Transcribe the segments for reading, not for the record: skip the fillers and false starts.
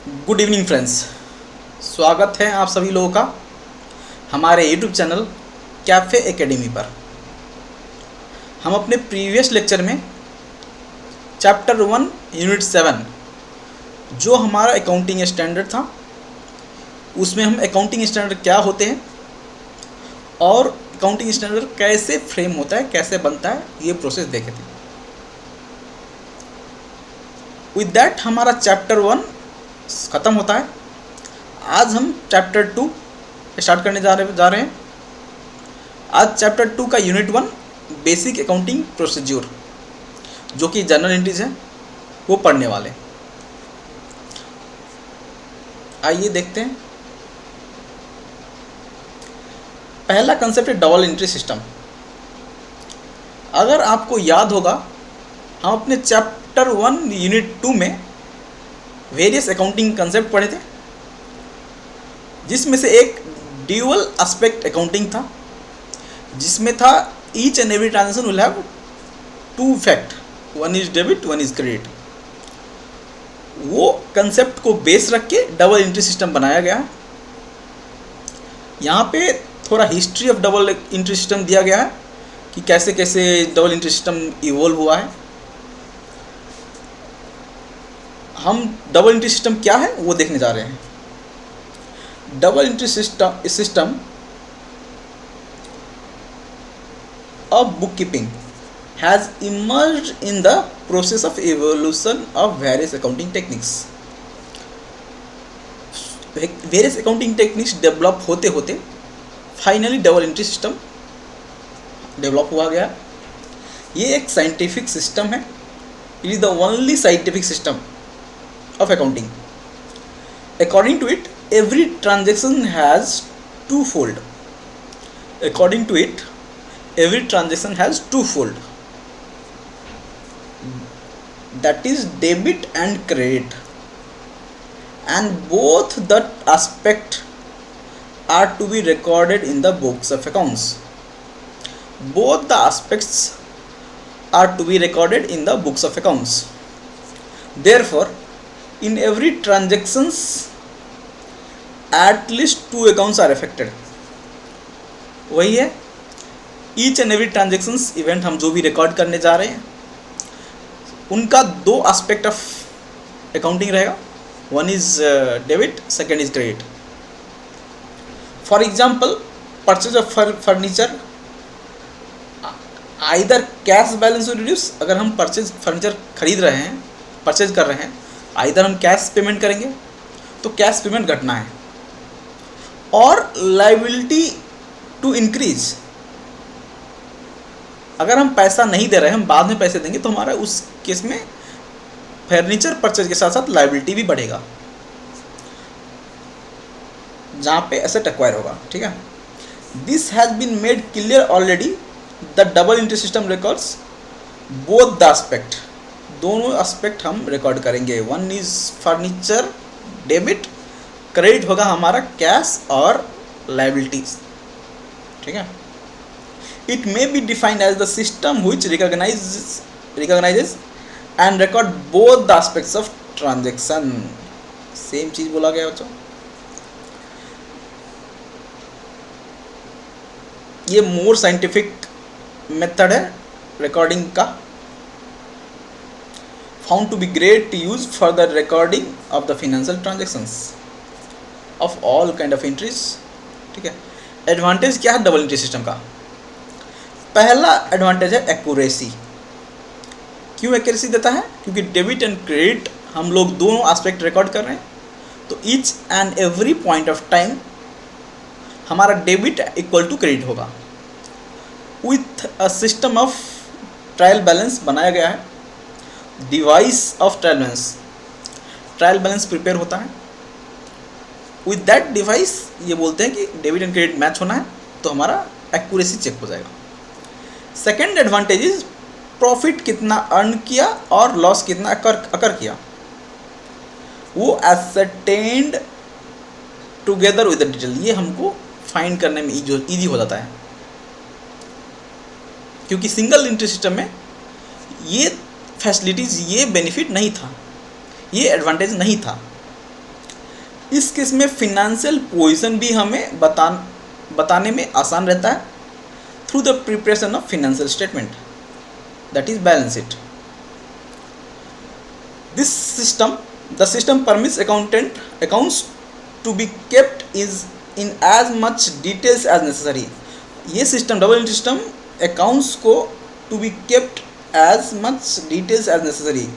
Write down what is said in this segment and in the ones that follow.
Good evening friends. स्वागत है आप सभी लोगों का हमारे यूट्यूब चैनल कैफ़े एकेडमी पर। हम अपने प्रीवियस लेक्चर में चैप्टर 1 यूनिट 7 जो हमारा अकाउंटिंग स्टैंडर्ड था, उसमें हम अकाउंटिंग स्टैंडर्ड क्या होते हैं और अकाउंटिंग स्टैंडर्ड कैसे फ्रेम होता है, कैसे बनता है, ये प्रोसेस देखे थे। विद दैट हमारा चैप्टर 1 ख़त्म होता है। आज हम चैप्टर 2 स्टार्ट करने जा रहे हैं। आज चैप्टर 2 का यूनिट 1 बेसिक अकाउंटिंग प्रोसीज्यूर, जो कि जनरल एंट्रीज है, वो पढ़ने वाले। आइए देखते हैं। पहला कंसेप्ट है डबल एंट्री सिस्टम। अगर आपको याद होगा, हम अपने चैप्टर 1 यूनिट 2 में वेरियस अकाउंटिंग कंसेप्ट पढ़े थे, जिसमें से एक ड्यूअल एस्पेक्ट अकाउंटिंग था, जिसमें था each and every transaction will have two effect, one is debit one is credit. वो कंसेप्ट को बेस रख के डबल एंट्री सिस्टम बनाया गया है। यहाँ पे थोड़ा history of double entry system दिया गया है कि कैसे कैसे डबल एंट्री सिस्टम इवॉल्व हुआ है। हम डबल एंट्री सिस्टम क्या है वो देखने जा रहे हैं। Double entry system of bookkeeping has emerged in the process of evolution of various accounting techniques. Various accounting techniques develop होते होते finally double entry system develop हुआ गया। ये एक साइंटिफिक सिस्टम है। It is the only scientific system of accounting. According to it, every transaction has twofold. According to it, every transaction has twofold. That is debit and credit. And both the aspect are to be recorded in the books of accounts. Both the aspects are to be recorded in the books of accounts. Therefore, in every transactions at least two accounts are affected. वही है, each and every transactions event हम जो भी record करने जा रहे हैं, उनका दो एस्पेक्ट ऑफ अकाउंटिंग रहेगा। One is debit, second is credit. For example, purchase of furniture, either cash balance will reduce. अगर हम फर्नीचर खरीद रहे हैं, परचेज कर रहे हैं, आइदर हम कैश पेमेंट करेंगे तो कैश पेमेंट घटना है, और लायबिलिटी टू इंक्रीज। अगर हम पैसा नहीं दे रहे हैं, हम बाद में पैसे देंगे, तो हमारा उस केस में फर्नीचर परचेज के साथ साथ लायबिलिटी भी बढ़ेगा, जहाँ पे एसेट एक्वायर होगा। ठीक है, this has been made clear already. The double entry system records both the aspect. दोनों एस्पेक्ट हम रिकॉर्ड करेंगे। One is furniture debit, credit होगा हमारा कैश और लायबिलिटीज। ठीक है, it may be defined as the system which recognizes and record both the aspects of transaction. Same चीज बोला गया बच्चों। ये मोर साइंटिफिक मेथड है रिकॉर्डिंग का, found to be great to use for the recording of the financial transactions of all kind of entries. ठीक है, advantage क्या है डबल एंट्री सिस्टम का? पहला एडवांटेज है एक्यूरेसी। क्यों एक्यूरेसी देता है? क्योंकि डेबिट एंड क्रेडिट हम लोग दोनों एस्पेक्ट रिकॉर्ड कर रहे हैं, तो each and every point of time हमारा डेबिट इक्वल टू क्रेडिट होगा। With a system of trial balance बनाया गया है, device of trial balance prepare होता है। विद दैट डिवाइस ये बोलते हैं कि डेबिट एंड क्रेडिट मैच होना है, तो हमारा एक्यूरेसी चेक हो जाएगा। सेकेंड एडवांटेज इज प्रॉफिट कितना अर्न किया और लॉस कितना अकर किया, वो ascertained together with the detail. ये हमको फाइंड करने में ईजी हो जाता है, क्योंकि सिंगल एंट्री सिस्टम में ये फैसिलिटीज़, ये बेनिफिट नहीं था, ये एडवांटेज नहीं था। इस केस में फिनेंशियल पोजीशन भी हमें बताने में आसान रहता है through the preparation of financial statement, that is balance sheet. This system, the system permits accounts to be kept is in as much details as necessary. ये सिस्टम, डबल एंट्री सिस्टम, अकाउंट्स को to be kept as much details as necessary,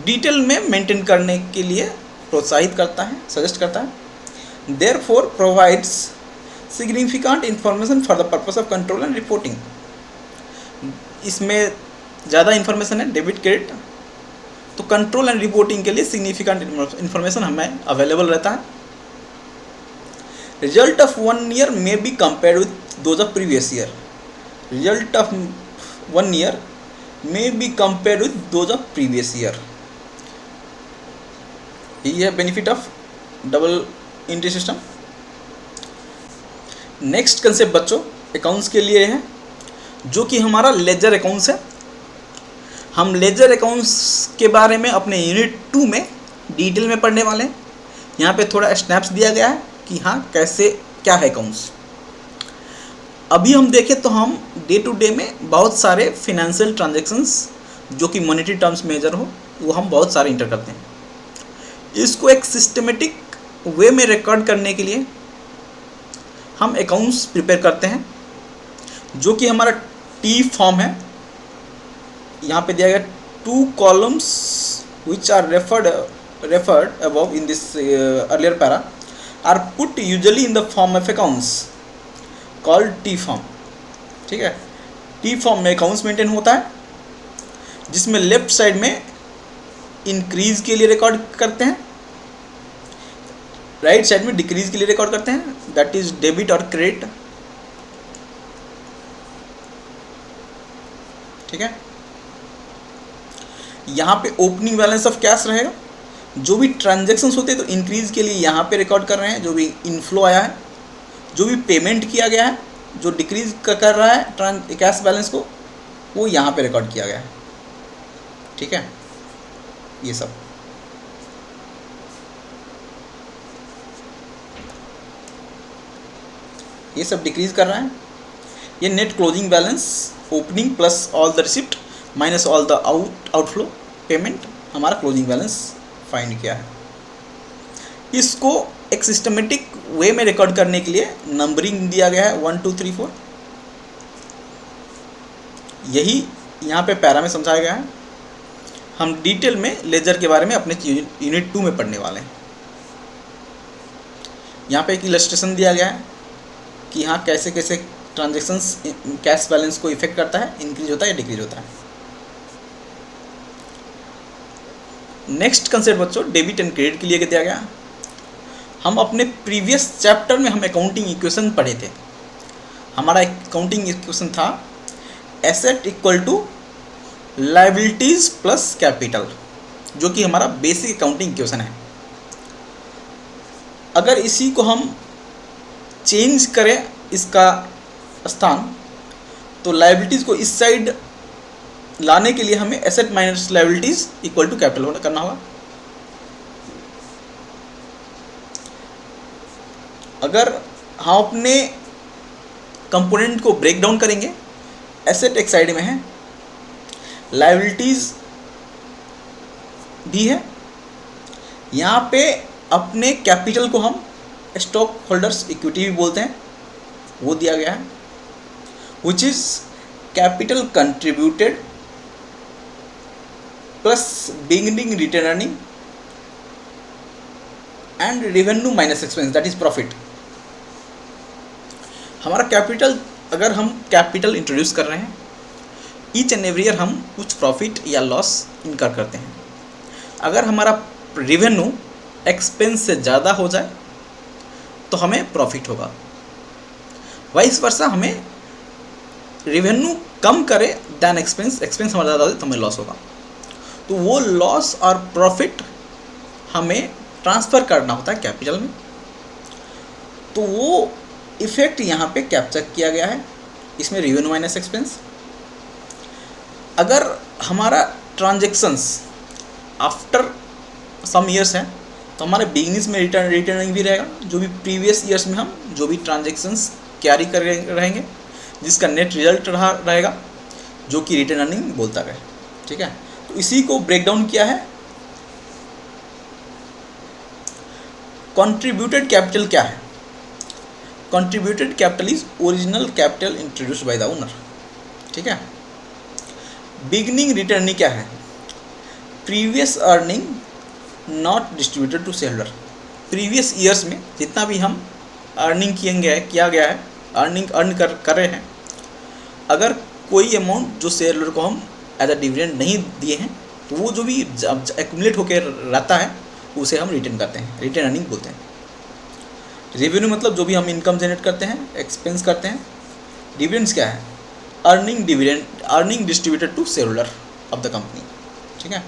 detail में maintain करने के लिए प्रोत्साहित करता है, सजेस्ट करता है. Therefore provides significant information for the purpose of control and reporting. इसमें ज़्यादा इंफॉर्मेशन है डेबिट क्रेडिट, तो कंट्रोल एंड रिपोर्टिंग के लिए सिग्निफिकेंट इंफॉर्मेशन हमें अवेलेबल रहता है. Result of 1 year may be compared with those of previous year. Result of 1 year may be compared with those of previous year. यही है benefit of double entry system. Next concept बच्चों accounts के लिए है, जो कि हमारा लेजर अकाउंट्स है. हम लेजर अकाउंट्स के बारे में अपने यूनिट 2 में डिटेल में पढ़ने वाले हैं. यहाँ पे थोड़ा स्नैप्स दिया गया है कि हाँ कैसे क्या है अकाउंट्स. अभी हम देखें तो हम डे टू डे में बहुत सारे फिनेंशियल ट्रांजैक्शंस जो कि मॉनेटरी टर्म्स मेजर हो वो हम बहुत सारे इंटर करते हैं. इसको एक सिस्टमेटिक वे में रिकॉर्ड करने के लिए हम अकाउंट्स प्रिपेयर करते हैं, जो कि हमारा टी फॉर्म है. यहाँ पे दिया गया 2 columns which are referred above in this earlier para are put usually in the form of accounts called T form. ठीक है, टी फॉर्म में अकाउंट्स मेंटेन होता है, जिसमें लेफ्ट साइड में इंक्रीज के लिए रिकॉर्ड करते हैं, राइट साइड में डिक्रीज के लिए रिकॉर्ड करते हैं, दैट इज डेबिट और क्रेडिट. ठीक है, यहाँ पे ओपनिंग बैलेंस ऑफ कैश रहेगा. जो भी ट्रांजैक्शंस होते हैं तो इंक्रीज के लिए यहाँ पे रिकॉर्ड कर रहे हैं, जो भी इनफ्लो आया है, जो भी पेमेंट किया गया है, जो डिक्रीज कर रहा है कैश बैलेंस को, वो यहाँ पे रिकॉर्ड किया गया है. ठीक है, ये सब डिक्रीज कर रहा है. ये net closing balance opening plus all the receipt minus all the outflow payment, हमारा क्लोजिंग बैलेंस फाइंड किया है. इसको एक सिस्टमेटिक वे में रिकॉर्ड करने के लिए नंबरिंग दिया गया है 1 2 3 4. यही यहाँ पे पैरा में समझाया गया है. हम डिटेल में लेजर के बारे में अपने यूनिट 2 में पढ़ने वाले हैं. यहाँ पे एक इलस्ट्रेशन दिया गया है कि हाँ कैसे कैसे ट्रांजैक्शंस कैश बैलेंस को इफेक्ट करता है, इंक्रीज होता है या डिक्रीज होता है. नेक्स्ट कंसेप्ट बच्चों डेबिट एंड क्रेडिट के लिए दिया गया. हम अपने प्रीवियस चैप्टर में हम अकाउंटिंग इक्वेशन पढ़े थे. हमारा अकाउंटिंग इक्वेशन था asset equal to liabilities plus capital, जो कि हमारा बेसिक अकाउंटिंग इक्वेशन है. अगर इसी को हम चेंज करें इसका स्थान, तो लायबिलिटीज़ को इस साइड लाने के लिए हमें asset minus liabilities equal to capital करना होगा. अगर हम अपने कंपोनेंट को ब्रेक डाउन करेंगे, एसेट एक साइड में है, लायबिलिटीज भी है, यहाँ पे अपने कैपिटल को हम स्टॉक होल्डर्स इक्विटी भी बोलते हैं, वो दिया गया है, which is capital contributed plus beginning retain earning and revenue minus expense, that is profit. हमारा कैपिटल, अगर हम कैपिटल इंट्रोड्यूस कर रहे हैं, ईच एंड एवरी ईयर हम कुछ प्रॉफिट या लॉस इनकर करते हैं. अगर हमारा रेवेन्यू एक्सपेंस से ज़्यादा हो जाए तो हमें प्रॉफिट होगा, वाइस वर्सा हमें रेवेन्यू कम करे दैन एक्सपेंस हमारा ज़्यादा हो तो हमें लॉस होगा. तो वो लॉस और प्रॉफिट हमें ट्रांसफ़र करना होता है कैपिटल में. तो वो इफ़ेक्ट यहाँ पे कैप्चर किया गया है, इसमें रेवेन्यू माइनस एक्सपेंस. अगर हमारा ट्रांजैक्शंस आफ्टर सम ईयर्स है, तो हमारे बिगनिंग्स में रिटर्निंग भी रहेगा, जो भी प्रीवियस ईयर्स में हम जो भी ट्रांजेक्शन्स कैरी कर रहेंगे जिसका नेट रिजल्ट रहेगा, जो कि रिटर्न अर्निंग बोलता है। ठीक है, तो इसी को ब्रेक डाउन किया है। कंट्रीब्यूटेड कैपिटल क्या है? Contributed capital is original capital introduced by the owner. ठीक है। बिगनिंग रिटर्निंग क्या है? Previous earning not distributed to shareholder. Previous years में जितना भी हम अर्निंग किया गया है, अर्न कर रहे हैं, अगर कोई अमाउंट जो शेयर होल्डर को हम एज अ डिविडेंड नहीं दिए हैं, तो वो जो भी एक्यूमुलेट होकर रहता है उसे हम रिटर्न करते हैं, रिटर्न अर्निंग बोलते हैं। रेवेन्यू मतलब जो भी हम इनकम जनरेट करते हैं, एक्सपेंस करते हैं। डिविडेंड्स क्या है? Earning distributed to share holder of the company. ठीक है,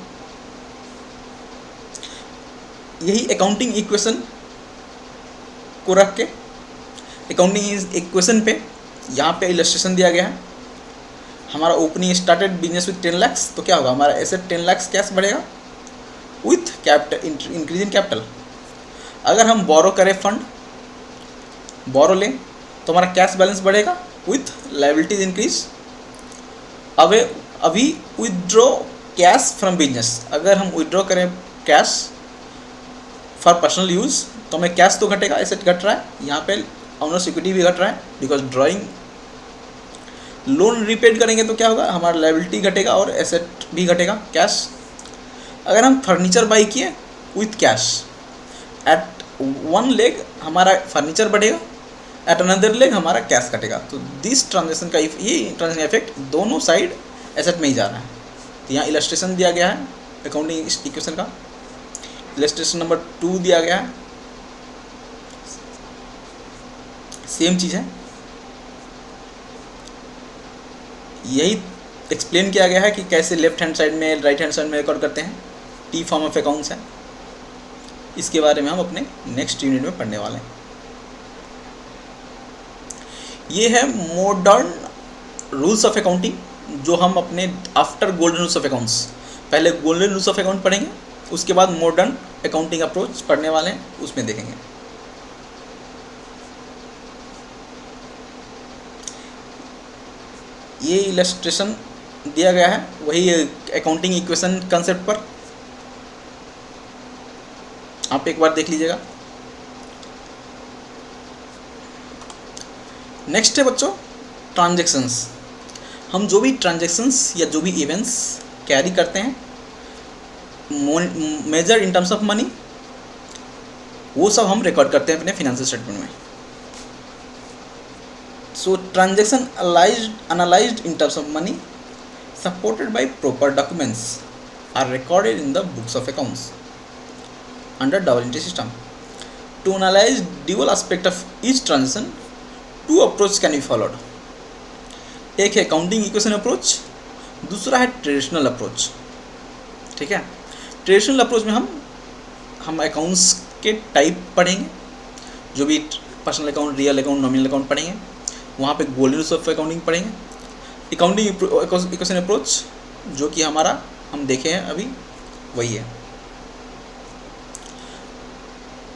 यही अकाउंटिंग इक्वेशन को रख के, अकाउंटिंग इक्वेशन पे यहाँ पे इलस्ट्रेशन दिया गया है। हमारा opening started business with 10 lakh, तो क्या होगा? हमारा एसेट 10 लाख कैश बढ़ेगा with capital, increase in capital. अगर हम बोरो करें, फंड बोरो लें, तो हमारा कैश बैलेंस बढ़ेगा विथ लायबिलिटीज इंक्रीज। अभी विदड्रॉ कैश फ्रॉम बिजनेस, अगर हम विदड्रॉ करें कैश फॉर पर्सनल यूज़, तो हमें कैश तो घटेगा, एसेट घट रहा है। यहाँ पे ऑनर्स इक्विटी भी घट रहा है, बिकॉज ड्राइंग लोन रीपेड करेंगे तो क्या होगा? हमारा लायबिलिटी घटेगा और एसेट भी घटेगा, कैश। अगर हम फर्नीचर बाई किए with cash, at one leg हमारा फर्नीचर बढ़ेगा, एट अनदर लेग हमारा कैश घटेगा। तो दिस ट्रांजेक्शन का ये ट्रांजेक्शन इफेक्ट दोनों साइड एसेट में ही जा रहा है। तो यहाँ इलस्ट्रेशन दिया गया है अकाउंटिंग इक्वेशन का। इलस्ट्रेशन नंबर 2 दिया गया है, सेम चीज़ है। यही एक्सप्लेन किया गया है कि कैसे लेफ्ट हैंड साइड में, राइट हैंड साइड में रिकॉर्ड करते हैं। टी फॉर्म ऑफ अकाउंट्स है, इसके बारे में हम अपने नेक्स्ट यूनिट में पढ़ने वाले हैं। ये है मॉडर्न रूल्स ऑफ अकाउंटिंग, जो हम अपने after golden rules of accounts, पहले गोल्डन रूल्स ऑफ अकाउंट पढ़ेंगे, उसके बाद मॉडर्न अकाउंटिंग अप्रोच पढ़ने वाले हैं, उसमें देखेंगे। ये इलस्ट्रेशन दिया गया है वही अकाउंटिंग इक्वेशन कंसेप्ट पर, आप एक बार देख लीजिएगा। नेक्स्ट है बच्चों ट्रांजैक्शंस। हम जो भी ट्रांजैक्शंस या जो भी इवेंट्स कैरी करते हैं, measure in terms of money, वो सब हम रिकॉर्ड करते हैं अपने फाइनेंशियल स्टेटमेंट में। So transaction analyzed in terms of money supported by proper documents are recorded in the books of accounts under double entry system. To analyze dual aspect of each transaction, two approach can be followed. एक है accounting equation approach, दूसरा है traditional approach. ठीक है, traditional approach में हम accounts के type पढ़ेंगे, जो भी personal account, real account, nominal account पढ़ेंगे। वहाँ पे गोल्डन रूल्स ऑफ अकाउंटिंग पढ़ेंगे। अकाउंटिंग इक्वेशन अप्रोच जो कि हम देखे हैं अभी, वही है।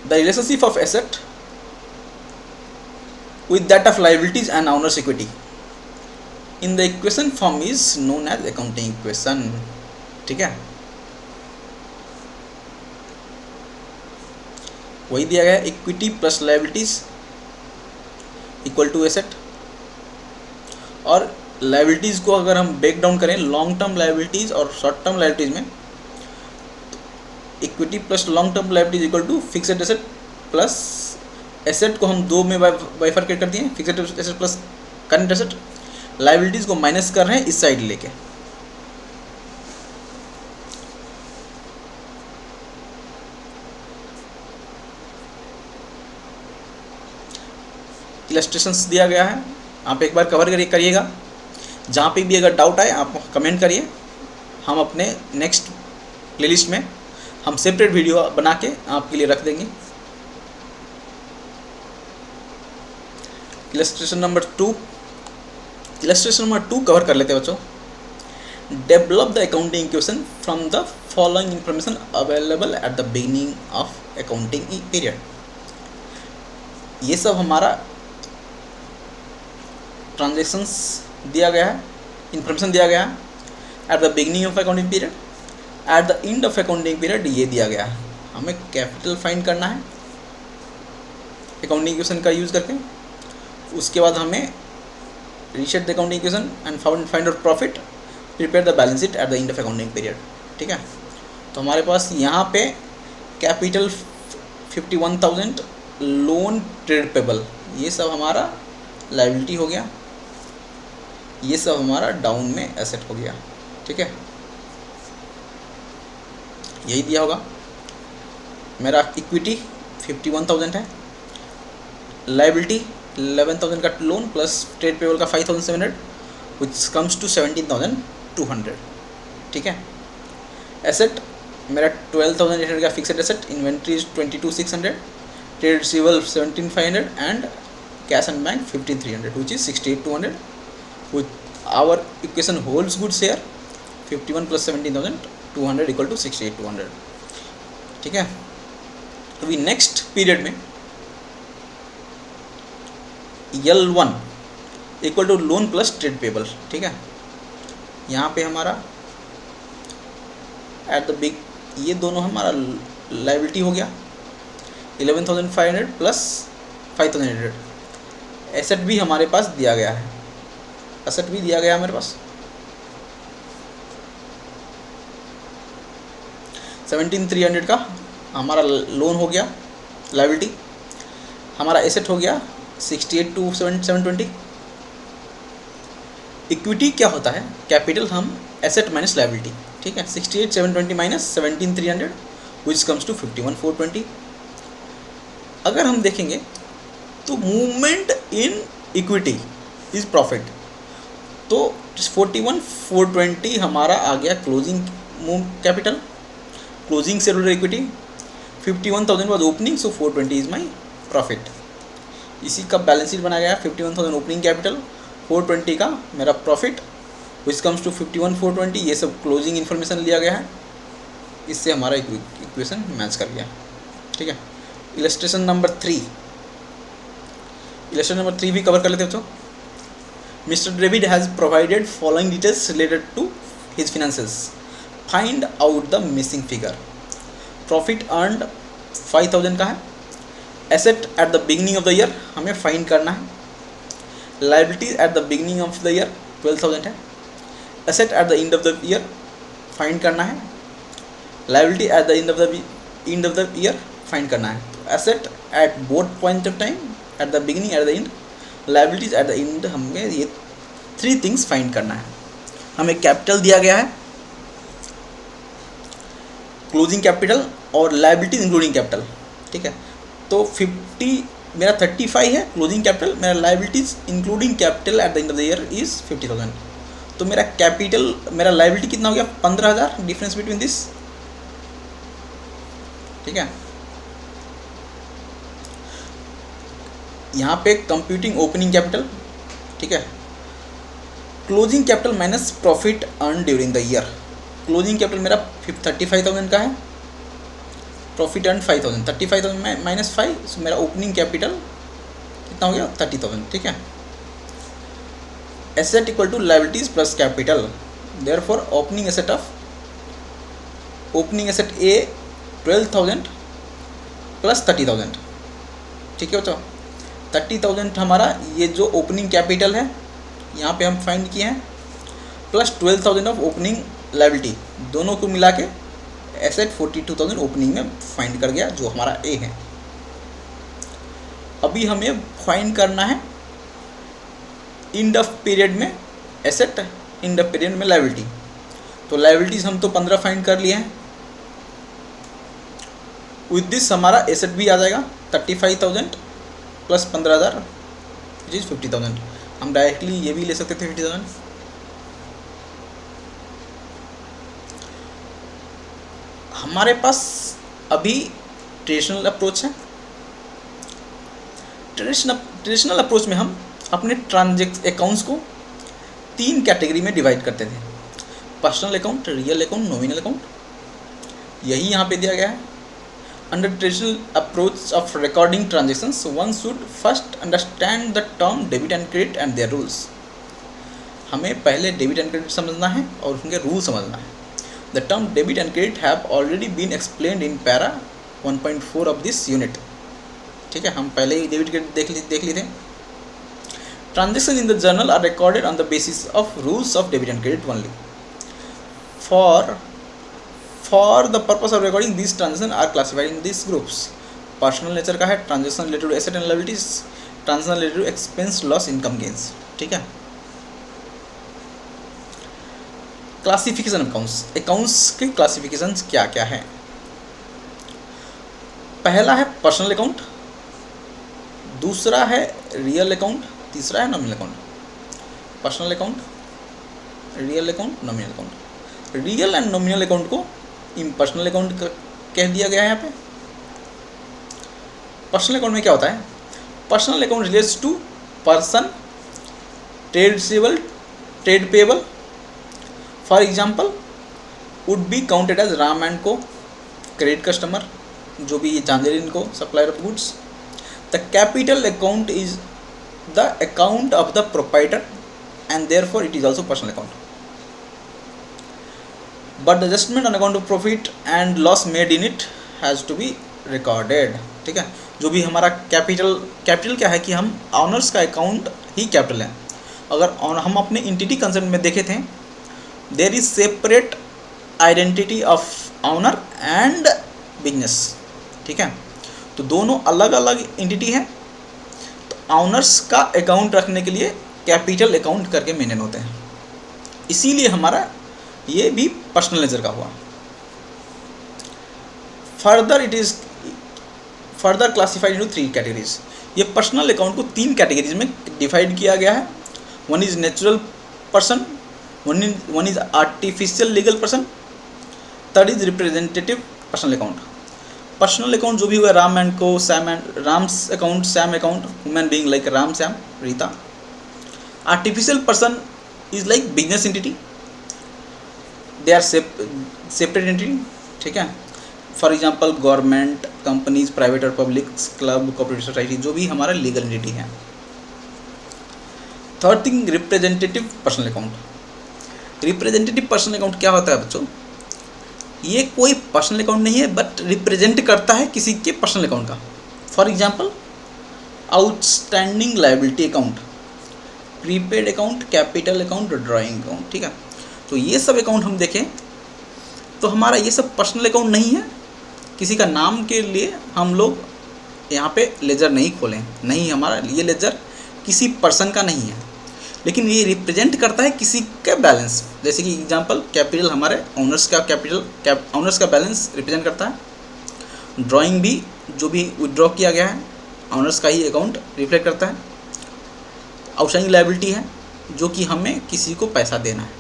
The relationship of asset with that of liabilities and owner's equity in the equation form is known as accounting equation. ठीक है, वही दिया गया है, equity plus liabilities equal to asset. और लायबिलिटीज़ को अगर हम ब्रेक डाउन करें लॉन्ग टर्म लायबिलिटीज़ और शॉर्ट टर्म लायबिलिटीज़ में, equity plus long term liabilities equal to fixed asset plus asset को हम दो में बाइफरकेट कर दिए, fixed asset plus current asset. Liabilities को माइनस कर रहे हैं इस साइड लेके। इलस्ट्रेशंस दिया गया है, आप एक बार कवर करिएगा। जहाँ पे भी अगर डाउट आए आप कमेंट करिए, हम अपने नेक्स्ट प्लेलिस्ट में हम सेपरेट वीडियो बना के आपके लिए रख देंगे। इलस्ट्रेशन नंबर 2 कवर कर लेते हैं बच्चों। Develop the accounting equation from the following information available at the beginning of accounting period. ये सब हमारा ट्रांजेक्शन्स दिया गया है, इंफॉर्मेशन दिया गया है eight the beginning of accounting period, eight the end of accounting period ये दिया गया है। हमें कैपिटल फाइंड करना है अकाउंटिंग इक्वेशन का यूज़ करके, उसके बाद हमें reset the accounting equation and find out profit, prepare the balance sheet at the end of accounting period. ठीक है, तो हमारे पास यहाँ पे कैपिटल 51,000, लोन ट्रेड पेबल, ये सब हमारा लायबिलिटी हो गया, ये सब हमारा डाउन में एसेट हो गया। ठीक है, यही दिया होगा। मेरा इक्विटी 51,000 है, लायबिलिटी 11,000 का लोन प्लस ट्रेड पेबल का 5,700 विच कम्स टू 17,200। ठीक है, एसेट मेरा 12,800 का fixed asset, inventory 22,600, trade receivable 17,500 and cash and bank 15,300 which is 68,200। Which our equation holds goods here 51 plus 17,200 equal to 68,200। ठीक है, तो भी नेक्स्ट पीरियड में L1 equal to loan plus trade payable. ठीक है, यहाँ पे हमारा एट द बिग ये दोनों हमारा लायबिलिटी हो गया 11,500 प्लस 5,800। एसेट भी हमारे पास दिया गया है, एसेट भी दिया गया है हमारे पास 17,300 का हमारा लोन हो गया लायबिलिटी, हमारा एसेट हो गया 68,720। इक्विटी क्या होता है, कैपिटल हम एसेट माइनस लायबिलिटी। ठीक है, 68,720 माइनस 17,300 विच कम्स टू 51,420। अगर हम देखेंगे तो movement in equity is profit, तो 41,420 हमारा आ गया closing capital, closing shareholder equity 51,000 was opening, so 420 is my profit. इसी का बैलेंस शीट बनाया गया 51,000 ओपनिंग कैपिटल, 420 का मेरा प्रॉफिट विच कम्स टू 51,420। ये सब क्लोजिंग इन्फॉर्मेशन लिया गया है, इससे हमारा इक्वेशन मैच कर गया। ठीक है, इलस्ट्रेशन नंबर 3, इलस्ट्रेशन नंबर 3 भी कवर कर लेते हो। Mister David has provided following details related to his finances, find out the missing figure. Profit earned 5,000 का है, asset at the beginning of the year हमें फाइंड करना है, liability at the beginning of the year 12,000 है, asset at the end of the year find करना है, liability at the end of the year find करना है। तो asset at both point of time, eight the beginning eight the and, liabilities eight the and, हमें ये 3 things find करना है। हमें कैपिटल दिया गया है, क्लोजिंग कैपिटल और लायबिलिटीज इंक्लूडिंग कैपिटल। ठीक है, तो 50 मेरा 35 है क्लोजिंग कैपिटल, मेरा liabilities including capital eight the end of the year is 50,000। तो मेरा कैपिटल, मेरा लायबिलिटी कितना हो गया 15,000, डिफरेंस बिटवीन दिस। ठीक है, यहाँ पे कंप्यूटिंग ओपनिंग कैपिटल। ठीक है, closing capital minus profit earn during the year. Closing capital मेरा 35,000 का है, प्रॉफिट अर्न 5,000, 35,000 माइनस 5, सो मेरा ओपनिंग कैपिटल कितना हो गया 30,000। ठीक है, asset equal to liabilities plus capital, therefore opening asset a 12,000 plus 30,000। ठीक है बच्चों, 30,000 हमारा ये जो ओपनिंग कैपिटल है यहाँ पे हम फाइंड किए हैं, प्लस 12,000 ऑफ ओपनिंग लायबिलिटी, दोनों को मिला के एसेट 42,000 ओपनिंग में फाइंड कर गया, जो हमारा ए है। अभी हमें फाइंड करना है एंड ऑफ पीरियड में एसेट, एंड ऑफ पीरियड में लायबिलिटी। तो लायबिलिटीज हम तो 15 फाइंड कर लिए हैं, विद दिस हमारा एसेट भी आ जाएगा 35,000 प्लस 15,000 विच इज 50,000। हम डायरेक्टली ये भी ले सकते थे 50,000। हमारे पास अभी ट्रेडिशनल अप्रोच है। ट्रेडिशनल अप्रोच में हम अपने अकाउंट्स को 3 कैटेगरी में डिवाइड करते थे। Personal account, real account, nominal account, यही यहाँ पे दिया गया है। Under traditional approach of recording transactions one should first understand the term debit and credit and their rules. हमें पहले डेबिट एंड क्रेडिट समझना है और उनके रूल समझना है। The term debit and credit have already been explained in para 1.4 of this unit. ठीक है, हम पहले ही डेबिट क्रेडिट देख लिए थे। Transaction in the journal are recorded on the basis of rules of debit and credit only. For the purpose of recording this transaction are classified in this groups. Personal nature का है, transaction related to asset and liabilities, transaction related to expense, loss, income, gains. ठीक है। Classification accounts, accounts के classifications क्या क्या है? पहला है पर्सनल अकाउंट, दूसरा है रियल अकाउंट, तीसरा है nominal account. Personal account, real account, nominal account. Real and nominal account को इम्पर्सनल अकाउंट कह दिया गया है यहाँ पे। पर्सनल अकाउंट में क्या होता है? Personal account relates to person, trade receivable, trade payable. For example would be counted as Ram and co credit customer, जो भी चांदेरिन को supplier of goods. The capital account is the account of the proprietor and therefore it is also personal account. But the adjustment on account of profit and loss made in it has to be recorded. ठीक है, जो भी हमारा capital क्या है कि हम honours का अकाउंट ही कैपिटल है। अगर हम अपने इंटिटी कंसेप्ट में देखे थे, there is separate identity of owner and business. ठीक है, तो दोनों अलग अलग एंटिटी हैं। तो ऑनर्स का अकाउंट रखने के लिए कैपिटल अकाउंट करके मेंटेन होते हैं, इसीलिए हमारा ये भी पर्सनल लेजर का हुआ। Further classified into 3 categories. ये पर्सनल अकाउंट को 3 कैटेगरीज में डिवाइड किया गया है। One is natural person, one is artificial legal person, third is representative personal account. Personal account जो भी हुआ Ram and co, Sam and Ram's account, Sam account, women being like Ram, Sam, Rita. Artificial person is like business entity, they are separate entity. ठीक है, for example government, companies, private और public, club, cooperative society, जो भी हमारा legal entity है। Third thing, representative personal account. Representative personal account क्या होता है बच्चों? ये कोई पर्सनल अकाउंट नहीं है, बट रिप्रेजेंट करता है किसी के पर्सनल अकाउंट का। For example outstanding liability account, prepaid account, capital account, drawing account. ठीक है, तो ये सब अकाउंट हम देखें तो हमारा ये सब पर्सनल अकाउंट नहीं है। किसी का नाम के लिए हम लोग यहाँ पे लेजर नहीं खोलें, नहीं, हमारा ये लेजर किसी पर्सन का नहीं है, लेकिन ये रिप्रेजेंट करता है किसी का बैलेंस। जैसे कि एग्जांपल कैपिटल हमारे ऑनर्स का ऑनर्स का बैलेंस रिप्रेजेंट करता है। ड्राइंग भी जो भी विड्रॉ किया गया है ऑनर्स का ही अकाउंट रिफ्लेक्ट करता है। आउटस्टैंडिंग लायबिलिटी है जो कि हमें किसी को पैसा देना है।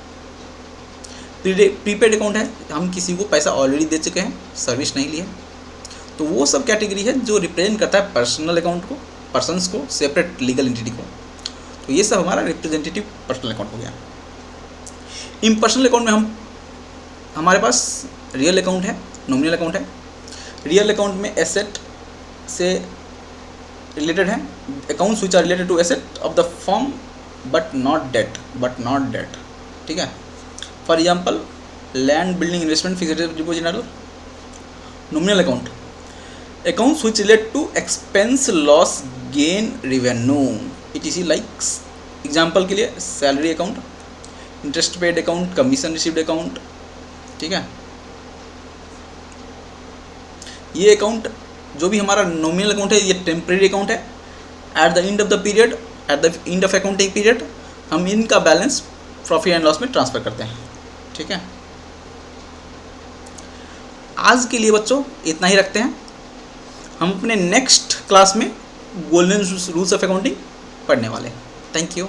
प्रीपेड अकाउंट है, हम किसी को पैसा ऑलरेडी दे चुके हैं, सर्विस नहीं ली है। तो वो सब कैटेगरी है जो रिप्रेजेंट करता है पर्सनल अकाउंट को, पर्सन्स को, सेपरेट लीगल एंटिटी को। तो ये सब हमारा रिप्रेजेंटेटिव पर्सनल अकाउंट हो गया। इम्पर्सनल अकाउंट में हमारे पास रियल अकाउंट है, नॉमिनल अकाउंट है। रियल अकाउंट में एसेट से रिलेटेड है, accounts which are related to asset of the firm but not debt. ठीक है, for example land, building, investment, fixed deposit and other. Nominal account, accounts which relate to expense, loss, gain, revenue, etc। Like example के लिए salary account, interest paid account, commission received account. ठीक है, ये account जो भी हमारा nominal account है, ये टेम्परेरी अकाउंट है। Eight the end of the period, eight the end of accounting period, हम इनका बैलेंस प्रॉफिट एंड लॉस में ट्रांसफर करते हैं। ठीक है, आज के लिए बच्चों इतना ही रखते हैं। हम अपने नेक्स्ट क्लास में गोल्डन रूल्स ऑफ अकाउंटिंग पढ़ने वाले हैं। Thank you.